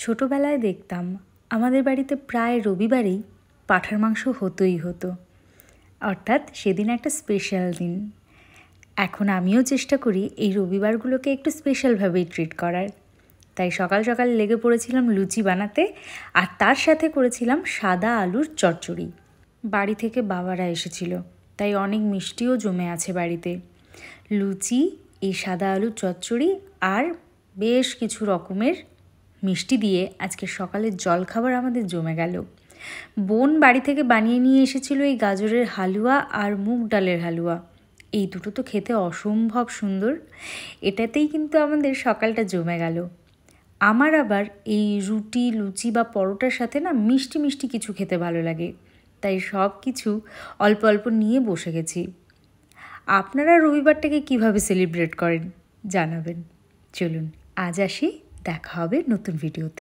ছোটবেলায় দেখতাম আমাদের বাড়িতে প্রায় রবিবারেই পাঁঠার মাংস হতোই হতো, অর্থাৎ সেদিন একটা স্পেশাল দিন। এখন আমিও চেষ্টা করি এই রবিবারগুলোকে একটু স্পেশালভাবেই ট্রিট করার। তাই সকাল সকাল লেগে পড়েছিলাম লুচি বানাতে, আর তার সাথে করেছিলাম সাদা আলুর চচ্চড়ি। বাড়ি থেকে বাবারা এসেছিল, তাই অনেক মিষ্টিও জমে আছে বাড়িতে। লুচি, এই সাদা আলুর চচ্চড়ি আর বেশ কিছু রকমের মিষ্টি দিয়ে আজকে সকালের জলখাবার আমাদের জমে গেল। বোন বাড়ি থেকে বানিয়ে নিয়ে এসেছিল এই গাজরের হালুয়া আর মুগ ডালের হালুয়া। এই দুটো তো খেতে অসম্ভব সুন্দর। এটাতেই কিন্তু আমাদের সকালটা জমে গেল। আমার আবার এই রুটি, লুচি বা পরোটার সাথে না মিষ্টি মিষ্টি কিছু খেতে ভালো লাগে, তাই সব কিছু অল্প অল্প নিয়ে বসে গেছি। আপনারা রবিবারটাকে কিভাবে সেলিব্রেট করেন জানাবেন। চলুন আজ আসি, দেখা হবে নতুন ভিডিওতে।